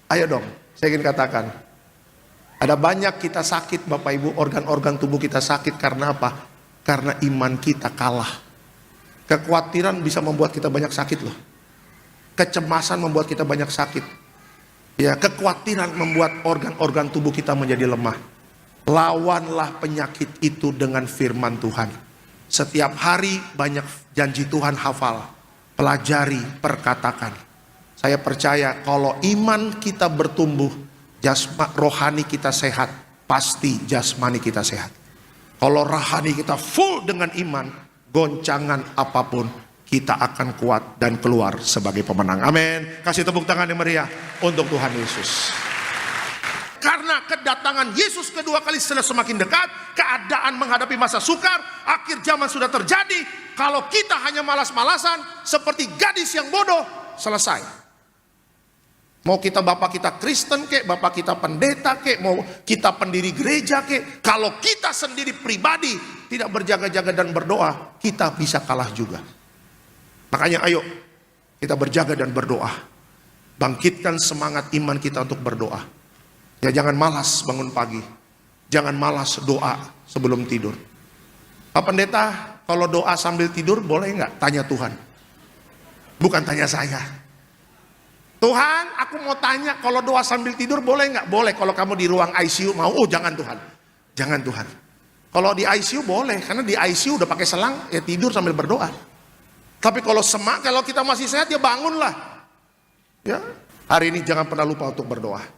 Ayo dong, saya ingin katakan, ada banyak kita sakit Bapak Ibu, organ-organ tubuh kita sakit karena apa? Karena iman kita kalah. Kekhawatiran bisa membuat kita banyak sakit loh. Kecemasan membuat kita banyak sakit. Ya, kekhawatiran membuat organ-organ tubuh kita menjadi lemah. Lawanlah penyakit itu dengan firman Tuhan. Setiap hari banyak janji Tuhan, hafal, pelajari, perkatakan. Saya percaya kalau iman kita bertumbuh, rohani kita sehat, pasti jasmani kita sehat. Kalau rohani kita full dengan iman, goncangan apapun kita akan kuat dan keluar sebagai pemenang. Amin. Kasih tepuk tangan yang meriah untuk Tuhan Yesus. Karena kedatangan Yesus kedua kali sudah semakin dekat, keadaan menghadapi masa sukar, akhir zaman sudah terjadi. Kalau kita hanya malas-malasan seperti gadis yang bodoh, selesai. Mau kita bapak kita Kristen kek, bapak kita pendeta kek, mau kita pendiri gereja kek, kalau kita sendiri pribadi tidak berjaga-jaga dan berdoa, kita bisa kalah juga. Makanya ayo kita berjaga dan berdoa. Bangkitkan semangat iman kita untuk berdoa. Ya, jangan malas bangun pagi, jangan malas doa sebelum tidur. Pak Pendeta, kalau doa sambil tidur boleh nggak? Tanya Tuhan, bukan tanya saya. Tuhan, aku mau tanya, kalau doa sambil tidur boleh nggak? Boleh kalau kamu di ruang ICU mau. Oh jangan Tuhan, jangan Tuhan. Kalau di ICU boleh, karena di ICU udah pakai selang, ya tidur sambil berdoa. Tapi kalau kalau kita masih sehat ya bangunlah. Ya, hari ini jangan pernah lupa untuk berdoa.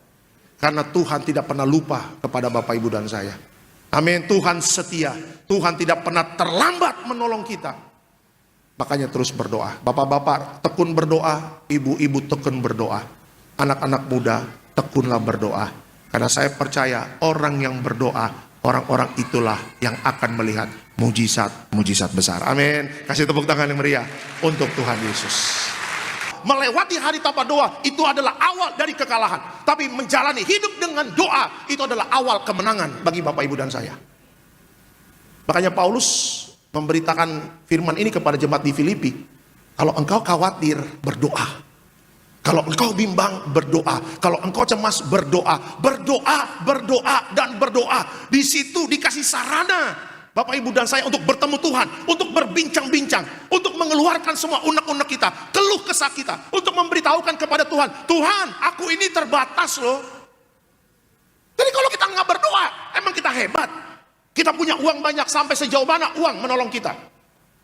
Karena Tuhan tidak pernah lupa kepada Bapak Ibu dan saya. Amin. Tuhan setia. Tuhan tidak pernah terlambat menolong kita. Makanya terus berdoa. Bapak-bapak tekun berdoa, ibu-ibu tekun berdoa. Anak-anak muda tekunlah berdoa. Karena saya percaya orang yang berdoa, orang-orang itulah yang akan melihat mujizat-mujizat besar. Amin. Kasih tepuk tangan yang meriah untuk Tuhan Yesus. Melewati hari tanpa doa itu adalah awal dari kekalahan. Tapi menjalani hidup dengan doa itu adalah awal kemenangan bagi Bapak Ibu dan saya. Makanya Paulus memberitakan firman ini kepada jemaat di Filipi. Kalau engkau khawatir, berdoa. Kalau engkau bimbang, berdoa. Kalau engkau cemas, berdoa. Berdoa, berdoa, dan berdoa. Di situ dikasih sarana Bapak Ibu dan saya untuk bertemu Tuhan, untuk berbincang-bincang, untuk mengeluarkan semua unek-unek kita, keluh kesah kita, untuk memberitahukan kepada Tuhan, Tuhan, aku ini terbatas loh. Jadi kalau kita nggak berdoa, emang kita hebat? Kita punya uang banyak, sampai sejauh mana uang menolong kita?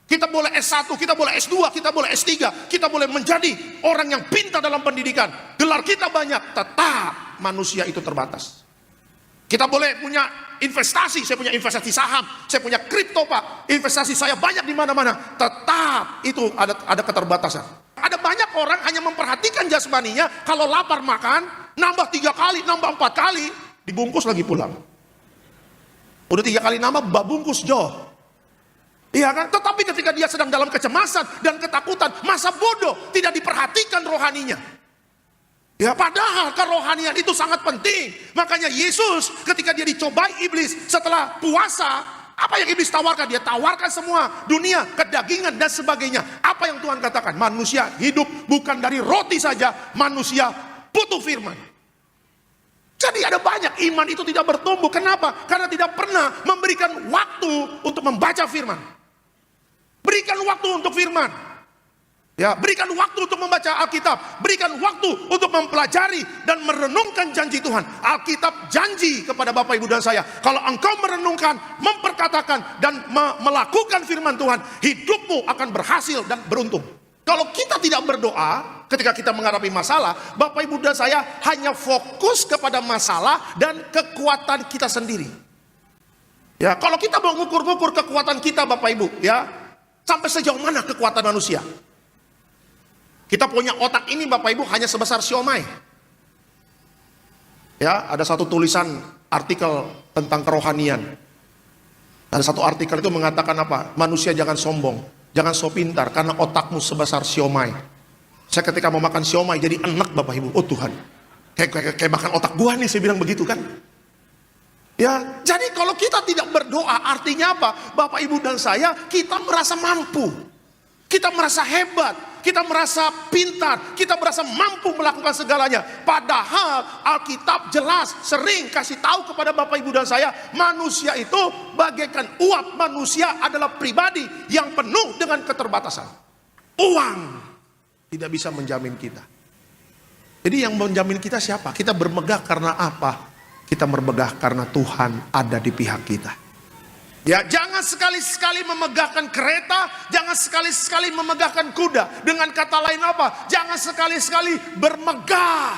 Kita boleh S1, kita boleh S2, kita boleh S3, kita boleh menjadi orang yang pintar dalam pendidikan. Gelar kita banyak, tetap manusia itu terbatas. Kita boleh punya investasi, saya punya investasi saham, saya punya kripto Pak, investasi saya banyak di mana-mana, tetap itu ada keterbatasan. Ada banyak orang hanya memperhatikan jasmaninya, kalau lapar makan, nambah 3 kali, nambah 4 kali, dibungkus lagi pulang. Udah 3 kali nambah, bungkus jauh. Iya kan? Tetapi ketika dia sedang dalam kecemasan dan ketakutan, masa bodoh, tidak diperhatikan rohaninya. Ya, padahal kerohanian itu sangat penting. Makanya Yesus ketika dia dicobai iblis setelah puasa, apa yang iblis tawarkan? Dia tawarkan semua dunia, kedagingan dan sebagainya. Apa yang Tuhan katakan? Manusia hidup bukan dari roti saja, manusia butuh firman. Jadi ada banyak iman itu tidak bertumbuh. Kenapa? Karena tidak pernah memberikan waktu untuk membaca firman. Berikan waktu untuk firman. Ya, berikan waktu untuk membaca Alkitab, berikan waktu untuk mempelajari dan merenungkan janji Tuhan. Alkitab janji kepada Bapak Ibu dan saya, kalau engkau merenungkan, memperkatakan dan melakukan firman Tuhan, hidupmu akan berhasil dan beruntung. Kalau kita tidak berdoa ketika kita menghadapi masalah, Bapak Ibu dan saya hanya fokus kepada masalah dan kekuatan kita sendiri. Ya, kalau kita mau ngukur-ngukur kekuatan kita Bapak Ibu, ya, sampai sejauh mana kekuatan manusia? Kita punya otak ini Bapak Ibu hanya sebesar siomay. Ya, ada satu tulisan artikel tentang kerohanian. Ada satu artikel itu mengatakan apa? Manusia jangan sombong, jangan so pintar karena otakmu sebesar siomay. Saya ketika mau makan siomay jadi enak Bapak Ibu. Oh Tuhan, kayak makan otak gua nih, saya bilang begitu kan. Ya, jadi kalau kita tidak berdoa artinya apa? Bapak Ibu dan saya, kita merasa mampu. Kita merasa hebat. kita merasa pintar, kita merasa mampu melakukan segalanya. Padahal Alkitab jelas sering kasih tahu kepada Bapak Ibu dan saya, manusia itu bagaikan uap. Manusia adalah pribadi yang penuh dengan keterbatasan. Uang tidak bisa menjamin kita. Jadi yang menjamin kita siapa? Kita bermegah karena apa? Kita bermegah karena Tuhan ada di pihak kita. Ya, jangan sekali-sekali memegahkan kereta, jangan sekali-sekali memegahkan kuda. Dengan kata lain apa? Jangan sekali-sekali bermegah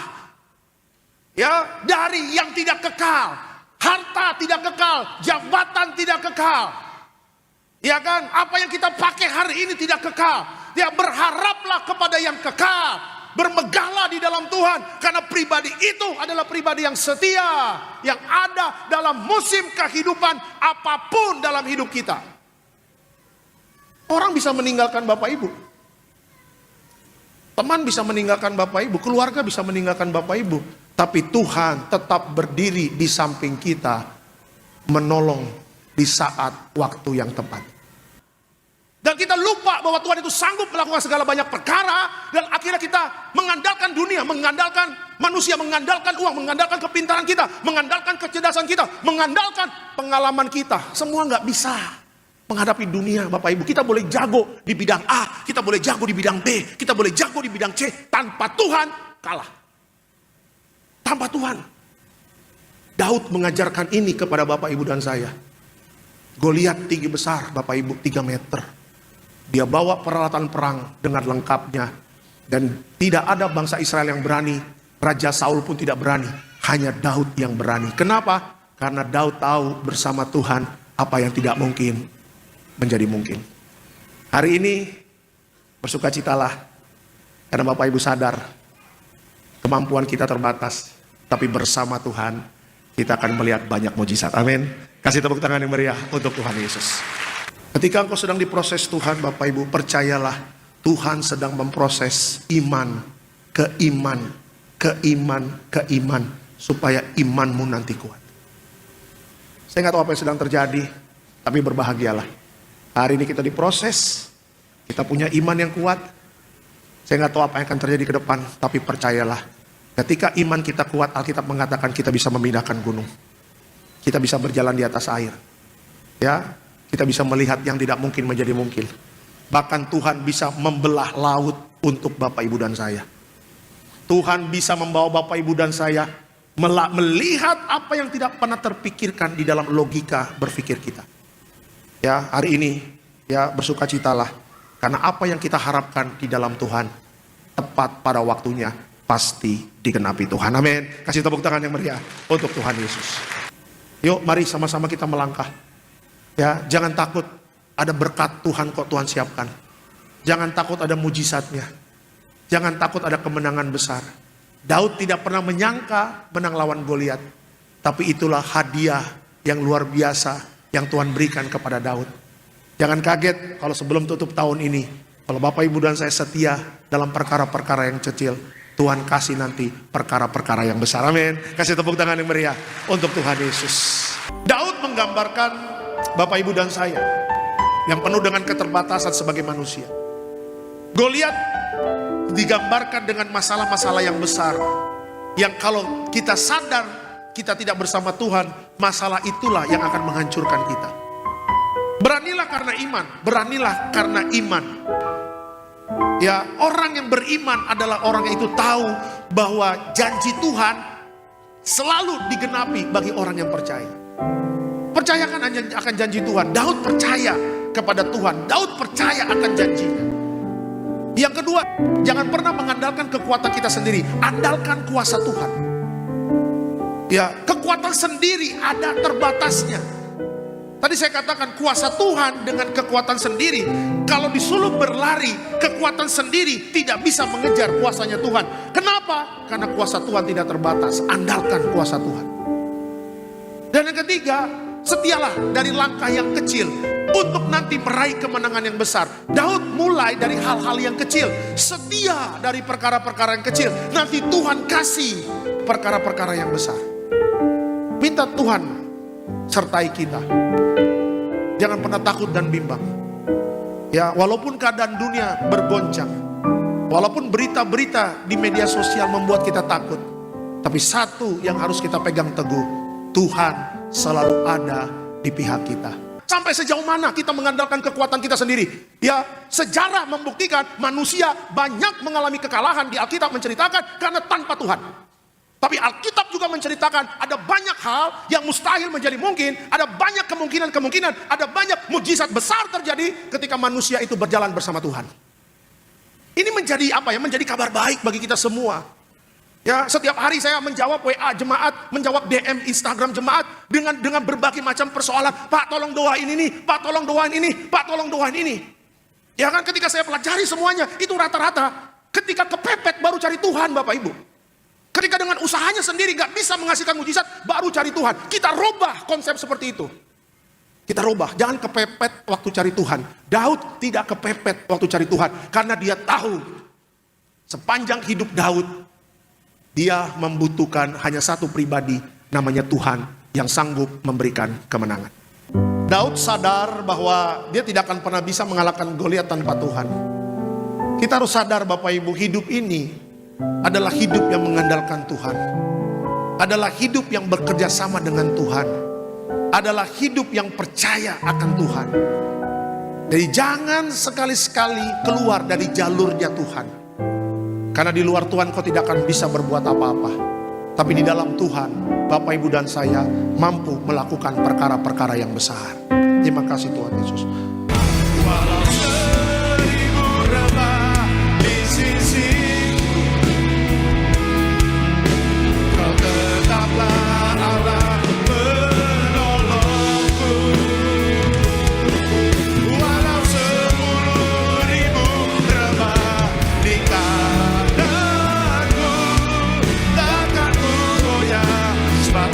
ya dari yang tidak kekal. Harta tidak kekal, jabatan tidak kekal. Ya kan? Apa yang kita pakai hari ini tidak kekal. Ya, berharaplah kepada yang kekal. Bermegahlah di dalam Tuhan, karena pribadi itu adalah pribadi yang setia, yang ada dalam musim kehidupan apapun dalam hidup kita. Orang bisa meninggalkan Bapak Ibu, teman bisa meninggalkan Bapak Ibu, keluarga bisa meninggalkan Bapak Ibu, tapi Tuhan tetap berdiri di samping kita, menolong di saat waktu yang tepat. Dan kita lupa bahwa Tuhan itu sanggup melakukan segala banyak perkara. Dan akhirnya kita mengandalkan dunia, mengandalkan manusia, mengandalkan uang, mengandalkan kepintaran kita, mengandalkan kecerdasan kita, mengandalkan pengalaman kita. Semua nggak bisa menghadapi dunia, Bapak Ibu. Kita boleh jago di bidang A, kita boleh jago di bidang B, kita boleh jago di bidang C. Tanpa Tuhan kalah. Tanpa Tuhan. Daud mengajarkan ini kepada Bapak Ibu dan saya. Goliat tinggi besar, Bapak Ibu, 3 meter. Dia bawa peralatan perang dengan lengkapnya. Dan tidak ada bangsa Israel yang berani. Raja Saul pun tidak berani. Hanya Daud yang berani. Kenapa? Karena Daud tahu bersama Tuhan apa yang tidak mungkin menjadi mungkin. Hari ini bersukacitalah. Karena Bapak Ibu sadar kemampuan kita terbatas. Tapi bersama Tuhan kita akan melihat banyak mujizat. Amin. Kasih tepuk tangan yang meriah untuk Tuhan Yesus. Ketika engkau sedang diproses Tuhan, Bapak Ibu, percayalah Tuhan sedang memproses iman ke iman, ke iman, ke iman, supaya imanmu nanti kuat. Saya nggak tahu apa yang sedang terjadi, tapi berbahagialah. Hari ini kita diproses, kita punya iman yang kuat. Saya nggak tahu apa yang akan terjadi ke depan, tapi percayalah, ketika iman kita kuat, Alkitab mengatakan kita bisa memindahkan gunung. Kita bisa berjalan di atas air. Ya, kita bisa melihat yang tidak mungkin menjadi mungkin. Bahkan Tuhan bisa membelah laut untuk Bapak Ibu dan saya. Tuhan bisa membawa Bapak Ibu dan saya melihat apa yang tidak pernah terpikirkan di dalam logika berpikir kita. Ya, hari ini ya bersukacitalah, karena apa yang kita harapkan di dalam Tuhan tepat pada waktunya pasti digenapi Tuhan. Amin. Kasih tepuk tangan yang meriah untuk Tuhan Yesus. Yuk, mari sama-sama kita melangkah. Ya, jangan takut ada berkat Tuhan kok Tuhan siapkan. Jangan takut ada mujizatnya. Jangan takut ada kemenangan besar. Daud tidak pernah menyangka menang lawan Goliat. Tapi itulah hadiah yang luar biasa yang Tuhan berikan kepada Daud. Jangan kaget kalau sebelum tutup tahun ini, kalau Bapak Ibu dan saya setia dalam perkara-perkara yang kecil, Tuhan kasih nanti perkara-perkara yang besar. Amin. Kasih tepuk tangan yang meriah untuk Tuhan Yesus. Daud menggambarkan Bapak Ibu dan saya yang penuh dengan keterbatasan sebagai manusia. Goliat digambarkan dengan masalah-masalah yang besar, yang kalau kita sadar kita tidak bersama Tuhan, masalah itulah yang akan menghancurkan kita. Beranilah karena iman, beranilah karena iman. Ya, orang yang beriman adalah orang yang itu tahu bahwa janji Tuhan selalu digenapi bagi orang yang percaya. Percayakan akan janji Tuhan. Daud percaya kepada Tuhan. Daud percaya akan janjinya. Yang kedua, jangan pernah mengandalkan kekuatan kita sendiri. Andalkan kuasa Tuhan. Ya, kekuatan sendiri ada terbatasnya. Tadi saya katakan kuasa Tuhan dengan kekuatan sendiri. Kalau disuruh berlari, kekuatan sendiri tidak bisa mengejar kuasanya Tuhan. Kenapa? Karena kuasa Tuhan tidak terbatas. Andalkan kuasa Tuhan. Dan yang ketiga, setialah dari langkah yang kecil untuk nanti meraih kemenangan yang besar. Daud mulai dari hal-hal yang kecil. Setia dari perkara-perkara yang kecil. Nanti Tuhan kasih perkara-perkara yang besar. Minta Tuhan sertai kita. Jangan pernah takut dan bimbang. Ya, walaupun keadaan dunia bergoncang, Walaupun berita-berita di media sosial membuat kita takut, tapi satu yang harus kita pegang teguh, Tuhan selalu ada di pihak kita. Sampai sejauh mana kita mengandalkan kekuatan kita sendiri? Ya, sejarah membuktikan manusia banyak mengalami kekalahan. Di Alkitab menceritakan karena tanpa Tuhan. Tapi Alkitab juga menceritakan ada banyak hal yang mustahil menjadi mungkin. Ada banyak kemungkinan, ada banyak mujizat besar terjadi ketika manusia itu berjalan bersama Tuhan. Ini menjadi apa ya? Menjadi kabar baik bagi kita semua. Ya, setiap hari saya menjawab WA jemaat, menjawab DM Instagram jemaat dengan berbagai macam persoalan. Pak, tolong doain ini, Pak, tolong doain ini, Pak, tolong doain ini. Ya kan, ketika saya pelajari semuanya, itu rata-rata ketika kepepet baru cari Tuhan, Bapak Ibu. Ketika dengan usahanya sendiri gak bisa menghasilkan mujizat, baru cari Tuhan. Kita robah konsep seperti itu. Kita robah, jangan kepepet waktu cari Tuhan. Daud tidak kepepet waktu cari Tuhan, karena dia tahu sepanjang hidup Daud, dia membutuhkan hanya satu pribadi, namanya Tuhan, yang sanggup memberikan kemenangan. Daud sadar bahwa dia tidak akan pernah bisa mengalahkan Goliat tanpa Tuhan. Kita harus sadar Bapak Ibu, hidup ini adalah hidup yang mengandalkan Tuhan. Adalah hidup yang bekerja sama dengan Tuhan. Adalah hidup yang percaya akan Tuhan. Jadi jangan sekali-sekali keluar dari jalurnya Tuhan. Karena di luar Tuhan kau tidak akan bisa berbuat apa-apa. Tapi di dalam Tuhan, Bapak Ibu dan saya mampu melakukan perkara-perkara yang besar. Terima kasih Tuhan Yesus. Walau seribu rebah di sisiku, kau tetaplah Allah penolongku. Walau 10.000 rebah di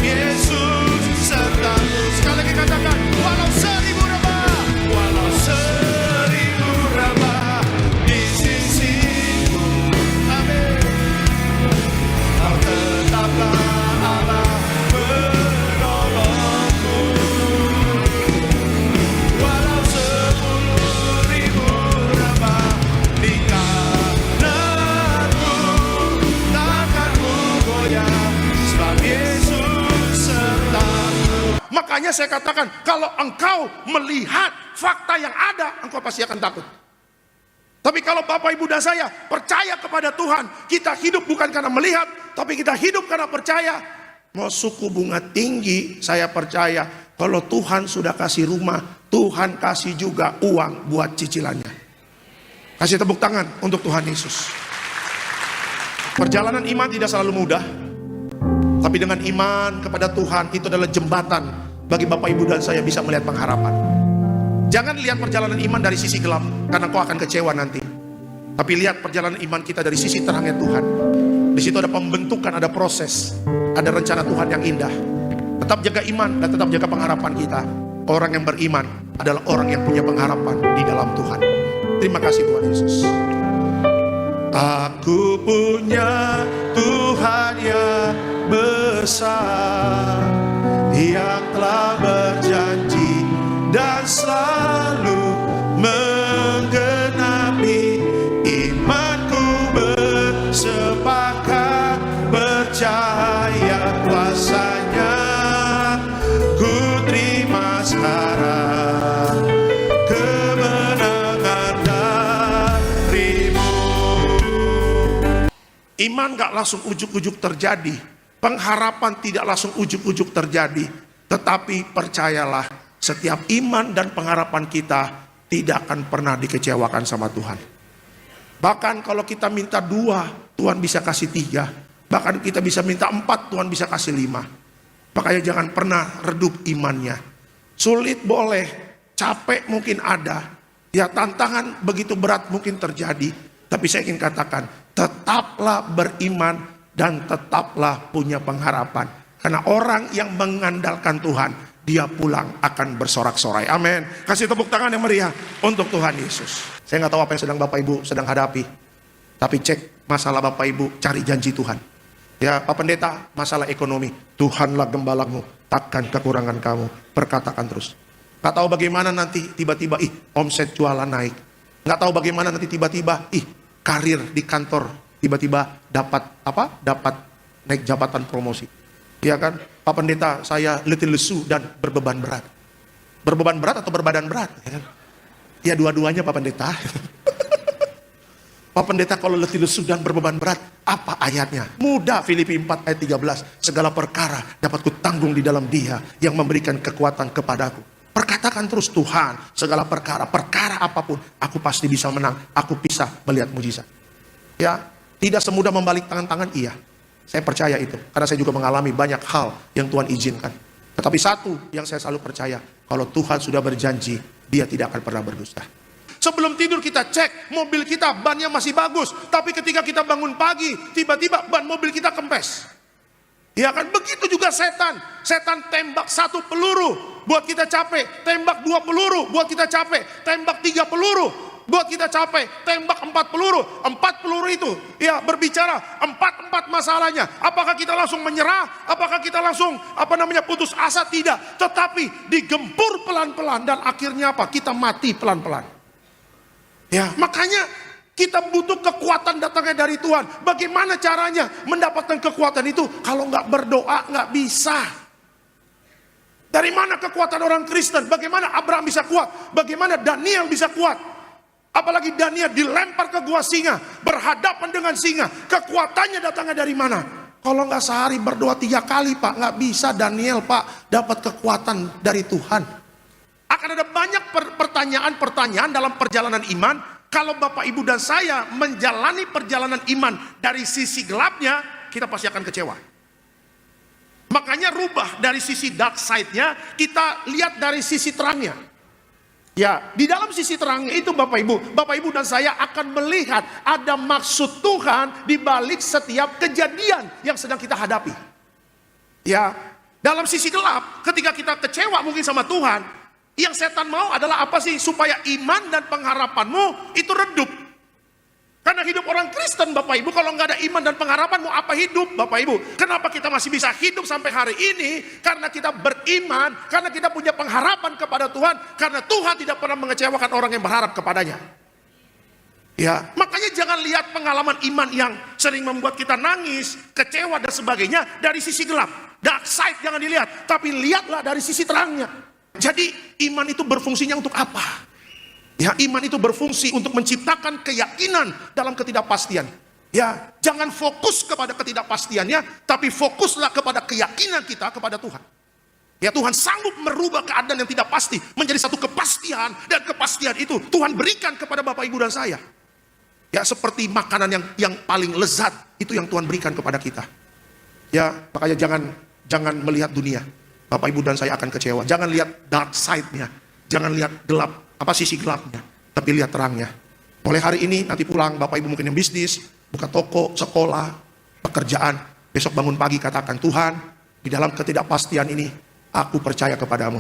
Yesus sertaku. Sekali lagi katakan, walau 1000 rebah, walau 1000 rebah di sisiku, amin. Kau tetaplah Allah penolongku. Walau 10.000 rebah di kananku, takkan ku goyah, sebab Yesus. Makanya saya katakan, kalau engkau melihat fakta yang ada, engkau pasti akan takut. Tapi kalau Bapak Ibu dan saya percaya kepada Tuhan, kita hidup bukan karena melihat, tapi kita hidup karena percaya. Mau suku bunga tinggi, saya percaya kalau Tuhan sudah kasih rumah, Tuhan kasih juga uang buat cicilannya. Kasih tepuk tangan untuk Tuhan Yesus. Perjalanan iman tidak selalu mudah, tapi dengan iman kepada Tuhan, itu adalah jembatan bagi Bapak Ibu dan saya bisa melihat pengharapan. Jangan lihat perjalanan iman dari sisi gelap, karena kau akan kecewa nanti. Tapi lihat perjalanan iman kita dari sisi terangnya Tuhan. Di situ ada pembentukan, ada proses, ada rencana Tuhan yang indah. Tetap jaga iman dan tetap jaga pengharapan kita. Orang yang beriman adalah orang yang punya pengharapan di dalam Tuhan. Terima kasih Tuhan Yesus. Aku punya Tuhan yang besar, yang telah berjanji dan selalu menggenapi. Imanku bersepakat percaya kuasanya. Ku terima sekarang kemenangan darimu. Iman gak langsung ujuk-ujuk terjadi, pengharapan tidak langsung ujuk-ujuk terjadi. Tetapi percayalah, setiap iman dan pengharapan kita tidak akan pernah dikecewakan sama Tuhan. Bahkan kalau kita minta 2, Tuhan bisa kasih 3. Bahkan kita bisa minta 4, Tuhan bisa kasih 5. Makanya jangan pernah redup imannya. Sulit boleh, capek mungkin ada, ya tantangan begitu berat mungkin terjadi. Tapi saya ingin katakan, tetaplah beriman dan tetaplah punya pengharapan. Karena orang yang mengandalkan Tuhan, dia pulang akan bersorak-sorai. Amin. Kasih tepuk tangan yang meriah untuk Tuhan Yesus. Saya nggak tahu apa yang sedang Bapak Ibu sedang hadapi. Tapi cek masalah Bapak Ibu, cari janji Tuhan. Ya Pak Pendeta, masalah ekonomi. Tuhanlah gembalamu, takkan kekurangan kamu. Perkatakan terus. Nggak tahu bagaimana nanti tiba-tiba, omset jualan naik. Nggak tahu bagaimana nanti tiba-tiba, karir di kantor, tiba-tiba dapat naik jabatan promosi. Ya kan? Pak Pendeta, saya letih lesu dan berbeban berat. Berbeban berat atau berbadan berat? Ya kan? Ya dua-duanya Pak Pendeta. Pak Pendeta, kalau letih lesu dan berbeban berat, apa ayatnya? Mudah, Filipi 4 ayat 13. Segala perkara dapat kutanggung di dalam Dia yang memberikan kekuatan kepadaku. Perkatakan terus, Tuhan, segala perkara apapun, aku pasti bisa menang. Aku bisa melihat mujizat. Ya, tidak semudah membalik tangan-tangan, iya. Saya percaya itu, karena saya juga mengalami banyak hal yang Tuhan izinkan. Tetapi satu yang saya selalu percaya, kalau Tuhan sudah berjanji, Dia tidak akan pernah berdusta. Sebelum tidur kita cek, mobil kita bannya masih bagus. Tapi ketika kita bangun pagi, tiba-tiba ban mobil kita kempes. Ya kan, begitu juga setan. Setan tembak 1 peluru, buat kita capek. Tembak 2 peluru, buat kita capek. Tembak 3 peluru, buat kita capek. Tembak 4 peluru. 4 peluru itu ya berbicara 4 masalahnya. Apakah kita langsung menyerah? Apakah kita langsung putus asa? Tidak. Tetapi digempur pelan-pelan dan akhirnya apa? Kita mati pelan-pelan. Ya, makanya kita butuh kekuatan datangnya dari Tuhan. Bagaimana caranya mendapatkan kekuatan itu? Kalau nggak berdoa nggak bisa. Dari mana kekuatan orang Kristen? Bagaimana Abraham bisa kuat? Bagaimana Daniel bisa kuat? Apalagi Daniel dilempar ke gua singa, berhadapan dengan singa. Kekuatannya datangnya dari mana? Kalau nggak sehari berdoa 3 kali, Pak, nggak bisa Daniel, Pak, dapat kekuatan dari Tuhan. Akan ada banyak pertanyaan dalam perjalanan iman. Kalau Bapak, Ibu, dan saya menjalani perjalanan iman dari sisi gelapnya, kita pasti akan kecewa. Makanya rubah dari sisi dark side-nya, kita lihat dari sisi terangnya. Ya, di dalam sisi terangnya itu Bapak Ibu dan saya akan melihat ada maksud Tuhan di balik setiap kejadian yang sedang kita hadapi. Ya, dalam sisi gelap, ketika kita kecewa mungkin sama Tuhan, yang setan mau adalah apa sih? Supaya iman dan pengharapanmu itu redup. Karena hidup orang Kristen Bapak Ibu, kalau nggak ada iman dan pengharapan, mau apa hidup Bapak Ibu? Kenapa kita masih bisa hidup sampai hari ini? Karena kita beriman, karena kita punya pengharapan kepada Tuhan, karena Tuhan tidak pernah mengecewakan orang yang berharap kepadanya. Ya, makanya jangan lihat pengalaman iman yang sering membuat kita nangis, kecewa dan sebagainya dari sisi gelap. Dark side jangan dilihat, tapi lihatlah dari sisi terangnya. Jadi iman itu berfungsinya untuk apa? Ya, iman itu berfungsi untuk menciptakan keyakinan dalam ketidakpastian. Ya, jangan fokus kepada ketidakpastiannya, tapi fokuslah kepada keyakinan kita kepada Tuhan. Ya, Tuhan sanggup merubah keadaan yang tidak pasti menjadi satu kepastian, dan kepastian itu Tuhan berikan kepada Bapak, Ibu, dan saya. Ya, seperti makanan yang paling lezat itu yang Tuhan berikan kepada kita. Ya, makanya jangan melihat dunia. Bapak, Ibu, dan saya akan kecewa. Jangan lihat dark side-nya. Jangan lihat sisi gelapnya, tapi lihat terangnya. Mulai hari ini, nanti pulang, Bapak Ibu mungkin yang bisnis, buka toko, sekolah, pekerjaan. Besok bangun pagi katakan, Tuhan, di dalam ketidakpastian ini, aku percaya kepadamu.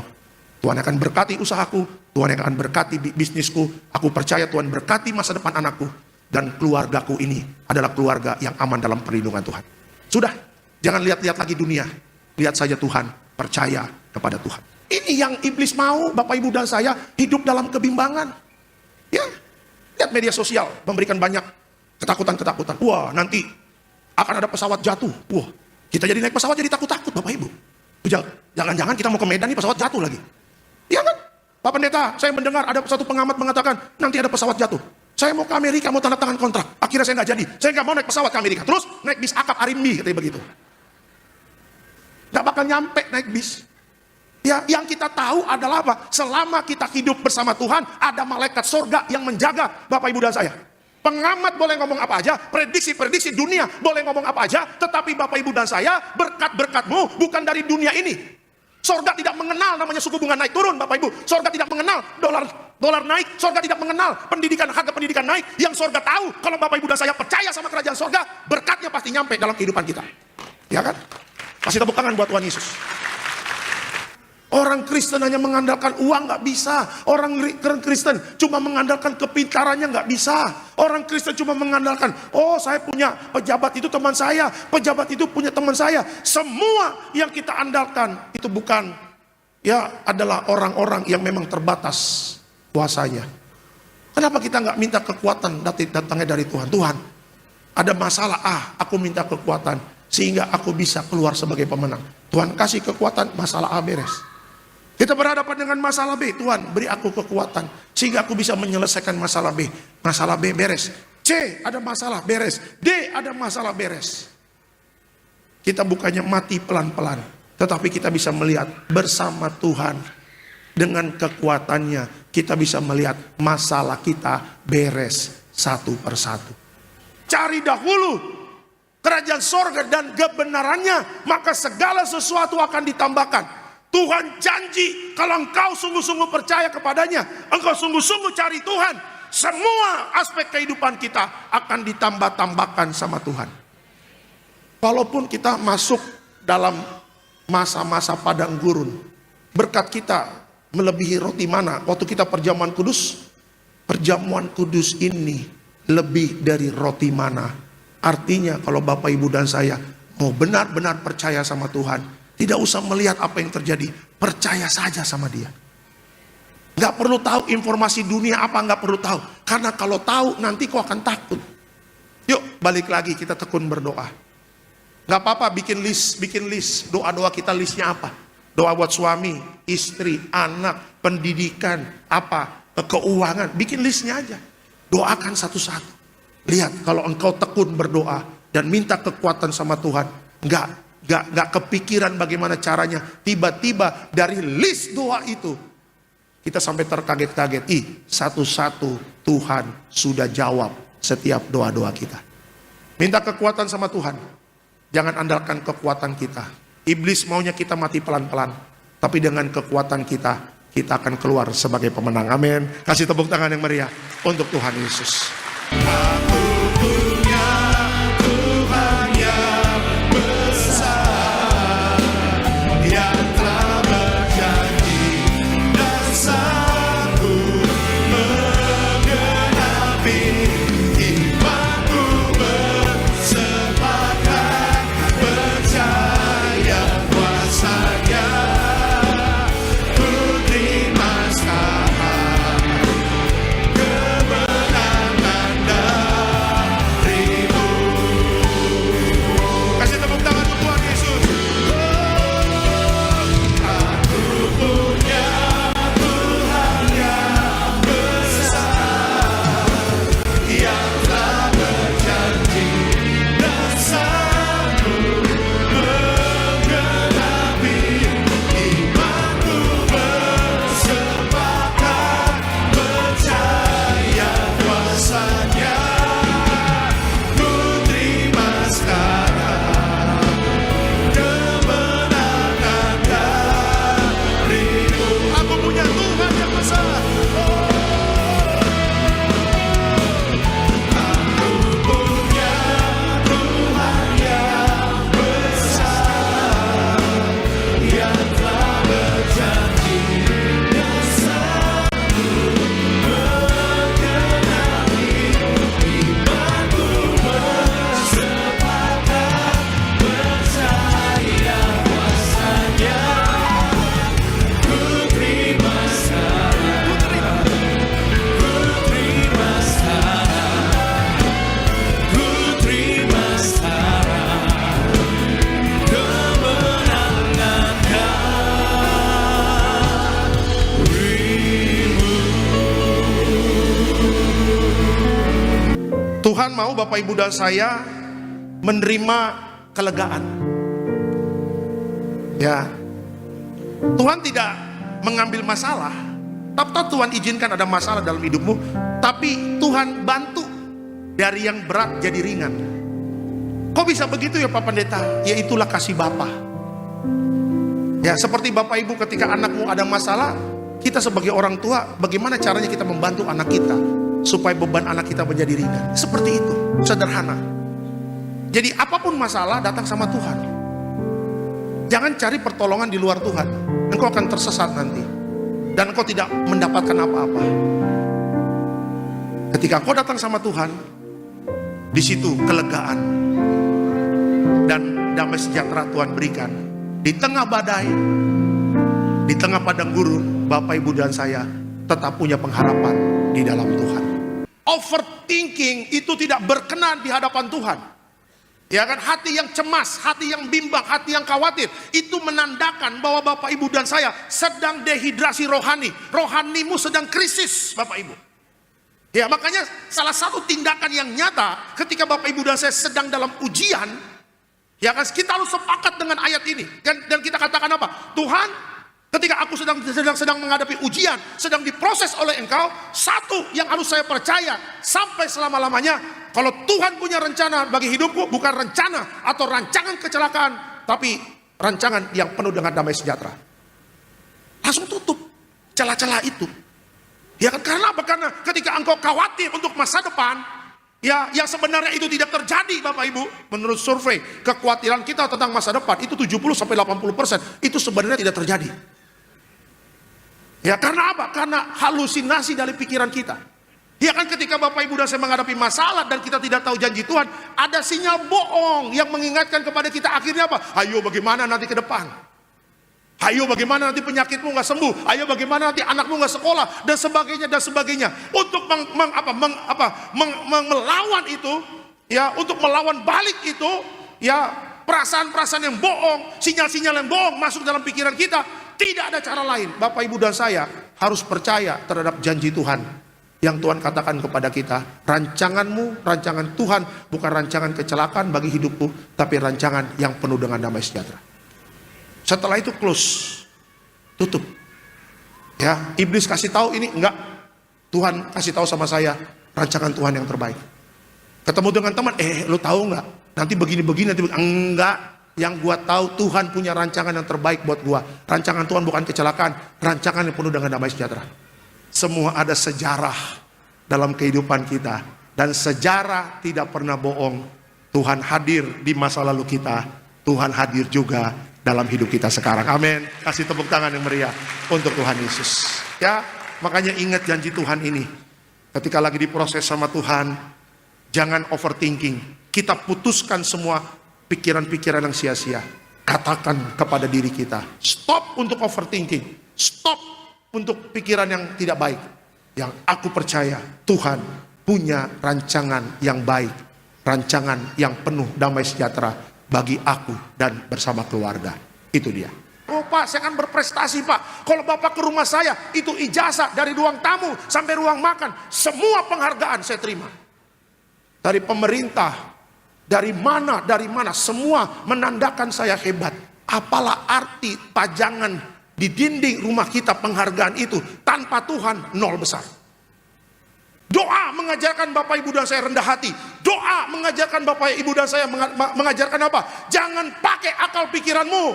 Tuhan akan berkati usahaku, Tuhan akan berkati bisnisku. Aku percaya Tuhan berkati masa depan anakku. Dan keluargaku ini adalah keluarga yang aman dalam perlindungan Tuhan. Sudah, jangan lihat-lihat lagi dunia. Lihat saja Tuhan, percaya kepada Tuhan. Ini yang iblis mau, Bapak, Ibu, dan saya hidup dalam kebimbangan. Ya, lihat media sosial memberikan banyak ketakutan-ketakutan. Wah, nanti akan ada pesawat jatuh. Wah, kita jadi naik pesawat jadi takut-takut, Bapak, Ibu. Jangan-jangan kita mau ke Medan nih pesawat jatuh lagi. Iya kan? Pak Pendeta, saya mendengar ada satu pengamat mengatakan nanti ada pesawat jatuh. Saya mau ke Amerika, mau tanda tangan kontrak. Akhirnya saya nggak jadi. Saya nggak mau naik pesawat ke Amerika. Terus naik bis akap Arimbi, katanya begitu. Nggak bakal nyampe naik bis. Ya, yang kita tahu adalah apa? Selama kita hidup bersama Tuhan, ada malaikat surga yang menjaga Bapak, Ibu, dan saya. Pengamat boleh ngomong apa aja, prediksi dunia boleh ngomong apa aja, tetapi Bapak, Ibu, dan saya, berkat-berkatmu bukan dari dunia ini. Surga tidak mengenal namanya suku bunga naik turun, Bapak, Ibu. Surga tidak mengenal dolar naik. Surga tidak mengenal harga pendidikan naik. Yang surga tahu, kalau Bapak, Ibu, dan saya percaya sama kerajaan surga, berkatnya pasti nyampe dalam kehidupan kita. Ya kan? Kasih tepuk tangan buat Tuhan Yesus. Orang Kristen hanya mengandalkan uang nggak bisa. Orang Kristen cuma mengandalkan kepintarannya nggak bisa. Orang Kristen cuma mengandalkan, oh saya punya pejabat itu teman saya, pejabat itu punya teman saya. Semua yang kita andalkan itu bukan, ya adalah orang-orang yang memang terbatas kuasanya. Kenapa kita nggak minta kekuatan datangnya dari Tuhan? Tuhan, ada masalah, aku minta kekuatan sehingga aku bisa keluar sebagai pemenang. Tuhan kasih kekuatan, masalah A beres. Kita berhadapan dengan masalah B, Tuhan beri aku kekuatan sehingga aku bisa menyelesaikan masalah B. Masalah B beres. C ada masalah beres. D ada masalah beres. Kita bukannya mati pelan-pelan, tetapi kita bisa melihat bersama Tuhan. Dengan kekuatannya kita bisa melihat masalah kita beres satu persatu. Cari dahulu kerajaan sorga dan kebenarannya, maka segala sesuatu akan ditambahkan. Tuhan janji kalau engkau sungguh-sungguh percaya kepadanya, engkau sungguh-sungguh cari Tuhan, semua aspek kehidupan kita akan ditambah-tambahkan sama Tuhan. Walaupun kita masuk dalam masa-masa padang gurun, berkat kita melebihi roti mana. Waktu kita perjamuan kudus ini lebih dari roti mana. Artinya kalau Bapak Ibu dan saya mau benar-benar percaya sama Tuhan, tidak usah melihat apa yang terjadi, percaya saja sama Dia. Gak perlu tahu informasi dunia apa, gak perlu tahu. Karena kalau tahu nanti kau akan takut. Yuk balik lagi, kita tekun berdoa. Gak apa-apa bikin list doa-doa kita, listnya apa? Doa buat suami, istri, anak, pendidikan, keuangan. Bikin listnya aja. Doakan satu-satu. Lihat kalau engkau tekun berdoa dan minta kekuatan sama Tuhan, Gak kepikiran bagaimana caranya. Tiba-tiba dari list doa itu kita sampai terkaget-kaget. Satu-satu Tuhan sudah jawab setiap doa-doa kita. Minta kekuatan sama Tuhan. Jangan andalkan kekuatan kita. Iblis maunya kita mati pelan-pelan, tapi dengan kekuatan kita akan keluar sebagai pemenang. Amin. Kasih tepuk tangan yang meriah untuk Tuhan Yesus. Aku punya Tuhan yang besar, yang telah berjanji dan sanggup menggenapi imanku bersepakat percaya. Tuhan mau Bapak Ibu dan saya menerima kelegaan. Ya, Tuhan tidak mengambil masalah, tapi Tuhan izinkan ada masalah dalam hidupmu, tapi Tuhan bantu dari yang berat jadi ringan. Kok bisa begitu ya Pak Pendeta? Ya itulah kasih Bapa. Ya seperti Bapak Ibu ketika anakmu ada masalah, kita sebagai orang tua bagaimana caranya kita membantu anak kita supaya beban anak kita menjadi ringan. Seperti itu, sederhana. Jadi apapun masalah datang sama Tuhan. Jangan cari pertolongan di luar Tuhan. Engkau akan tersesat nanti. Dan engkau tidak mendapatkan apa-apa. Ketika engkau datang sama Tuhan, di situ kelegaan dan damai sejahtera Tuhan berikan. Di tengah badai, di tengah padang gurun, Bapak Ibu dan saya tetap punya pengharapan. di dalam Tuhan. Overthinking itu tidak berkenan di hadapan Tuhan. Ya kan, hati yang cemas, hati yang bimbang, hati yang khawatir, itu menandakan bahwa Bapak Ibu dan saya sedang dehidrasi rohani. Rohanimu sedang krisis, Bapak Ibu. Ya, makanya salah satu tindakan yang nyata ketika Bapak Ibu dan saya sedang dalam ujian, ya kan, kita harus sepakat dengan ayat ini. Dan kita katakan apa? Tuhan, ketika aku sedang menghadapi ujian, sedang diproses oleh Engkau, satu yang harus saya percaya sampai selama-lamanya, kalau Tuhan punya rencana bagi hidupku, bukan rencana atau rancangan kecelakaan, tapi rancangan yang penuh dengan damai sejahtera. Langsung tutup celah-celah itu. Ya kan, karena apa? Karena ketika engkau khawatir untuk masa depan, ya, yang sebenarnya itu tidak terjadi, Bapak Ibu. Menurut survei, kekhawatiran kita tentang masa depan itu 70-80%, itu sebenarnya tidak terjadi. Ya, karena apa? Karena halusinasi dari pikiran kita. Ya kan, ketika Bapak Ibu dan saya menghadapi masalah dan kita tidak tahu janji Tuhan, ada sinyal bohong yang mengingatkan kepada kita, akhirnya apa? Ayo bagaimana nanti ke depan? Ayo bagaimana nanti penyakitmu nggak sembuh? Ayo bagaimana nanti anakmu nggak sekolah? Dan sebagainya dan sebagainya. Untuk melawan itu, ya, untuk melawan balik itu, ya, perasaan-perasaan yang bohong, sinyal-sinyal yang bohong masuk dalam pikiran kita. Tidak ada cara lain. Bapak Ibu dan saya harus percaya terhadap janji Tuhan yang Tuhan katakan kepada kita. Rancanganmu, rancangan Tuhan, bukan rancangan kecelakaan bagi hidupku, tapi rancangan yang penuh dengan damai sejahtera. Setelah itu close, tutup. Ya, iblis kasih tahu ini enggak. Tuhan kasih tahu sama saya rancangan Tuhan yang terbaik. Ketemu dengan teman, lu tahu enggak? Nanti begini-begini, nanti begini. Enggak. Yang gua tahu, Tuhan punya rancangan yang terbaik buat gua. Rancangan Tuhan bukan kecelakaan, rancangan yang penuh dengan damai sejahtera. Semua ada sejarah dalam kehidupan kita, dan sejarah tidak pernah bohong. Tuhan hadir di masa lalu kita, Tuhan hadir juga dalam hidup kita sekarang. Amin. Kasih tepuk tangan yang meriah untuk Tuhan Yesus. Ya, makanya ingat janji Tuhan ini. Ketika lagi diproses sama Tuhan, jangan overthinking. Kita putuskan semua pikiran-pikiran yang sia-sia. Katakan kepada diri kita, stop untuk overthinking, stop untuk pikiran yang tidak baik. Yang aku percaya, Tuhan punya rancangan yang baik, rancangan yang penuh damai sejahtera bagi aku dan bersama keluarga. Itu dia. Oh Pak, saya kan berprestasi Pak. Kalau Bapak ke rumah saya, itu ijazah dari ruang tamu sampai ruang makan, semua penghargaan saya terima. Dari pemerintah, dari mana, semua menandakan saya hebat. Apalah arti pajangan di dinding rumah kita penghargaan itu, tanpa Tuhan nol besar. Doa mengajarkan Bapak Ibu dan saya rendah hati. Doa mengajarkan Bapak Ibu dan saya mengajarkan apa? Jangan pakai akal pikiranmu